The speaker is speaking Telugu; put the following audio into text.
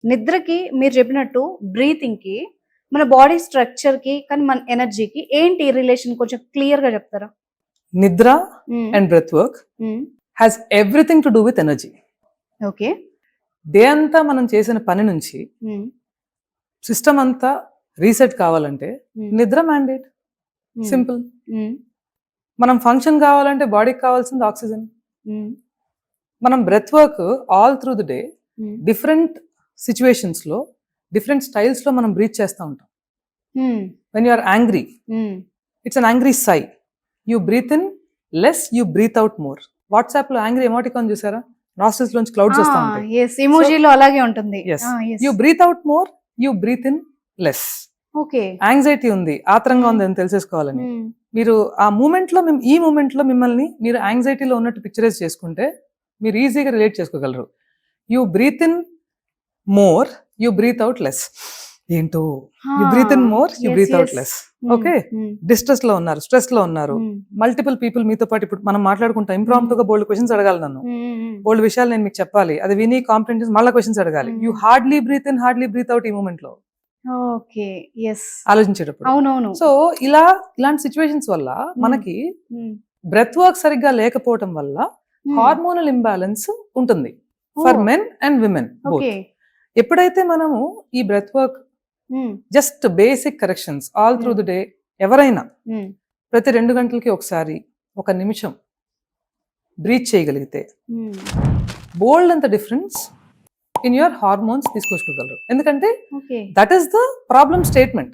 నిద్రకి మీరు చెప్పినట్టు బ్రీతింగ్‌కి, మన బాడీ స్ట్రక్చర్‌కి, కానీ మన ఎనర్జీకి ఏంటి రిలేషన్ కొంచెం క్లియర్‌గా చెప్తారా? నిద్ర హ్మ్. అండ్ బ్రెత్ వర్క్ హ్మ్. Has everything to do with energy. Okay. Day అంతా మనం చేసిన పని నుంచి హ్మ్. సిస్టమ్ అంతా రీసెట్ కావాలంటే హ్మ్. నిద్ర మ్యాండేట్. హ్మ్. సింపుల్. హ్మ్. మనం ఫంక్షన్ కావాలంటే బాడీకి కావాల్సింది ఆక్సిజన్. హ్మ్. మనం breath work all through the day hmm. Different సిచ్యువేషన్స్లో డిఫరెంట్ స్టైల్స్లో మనం బ్రీత్ చేస్తూ ఉంటాం. Hmm. When you are angry, hmm. It's an angry sigh. You breathe in less, you breathe out more. వాట్సాప్లో యాంగ్రీ ఎమోటికాన్ చూసారా? నాస్ట్రిల్స్ లోంచి క్లౌడ్స్ వస్తూ ఉంటాయి. యెస్. ఎమోజిలో అలాగే ఉంటుంది. Yes, yes. You breathe out more, you breathe in less. Okay. Anxiety ఉంది, ఆత్రంగా ఉంది అని తెలిసేసుకోవాలని హ్మ్. మీరు ఆ మూమెంట్లో ఈ మూమెంట్లో మిమ్మల్ని మీరు యాంగ్జైటీలో ఉన్నట్టు పిక్చరైజ్ చేసుకుంటే మీరు ఈజీగా రిలేట్ చేసుకోగలరు. You breathe in more, you breathe out less. ఏంటో you breathe in more, you Yes, breathe out yes. Less. Hmm. Okay, Hmm. Distress లో ఉన్నారు, స్ట్రెస్ లో ఉన్నారు, Hmm. మల్టిపుల్ పీపుల్ మీతో పాటు ఇప్పుడు మనం మాట్లాడుకుంటాం. ఇంప్రాంప్టుగా బోల్డ్ క్వశ్చన్స్ అడగాలి నన్ను, Hmm. బోల్డ్ విషయాలు నేను మీకు చెప్పాలి, అది విని కాంప్రహెన్షన్ మళ్ళీ క్వశ్చన్స్ అడగాలి. You hardly breathe in, hardly breathe out ఈ మూమెంట్ లో ఓకే. యెస్. ఆలోచించేటప్పుడు. అవునవును. సో ఇలాంటి సిచ్యువేషన్స్ వల్ల మనకి Hmm. బ్రెత్ వర్క్ సరిగ్గా లేకపోవడం వల్ల హార్మోనల్ ఇంబ్యాలెన్స్ ఉంటుంది for Oh. Men and women both. Okay. ఎప్పుడైతే మనము ఈ breath work Hmm. Just basic corrections all through the day, ఎవరైనా ప్రతి 2 గంటలకి ఒకసారి 1 నిమిషం బ్రీత్ చేయగలిగితే బోల్డ్ అంత డిఫరెన్స్ ఇన్ యువర్ హార్మోన్స్ తీసుకొచ్చుకోగలరు. ఎందుకంటే okay. That is the problem statement.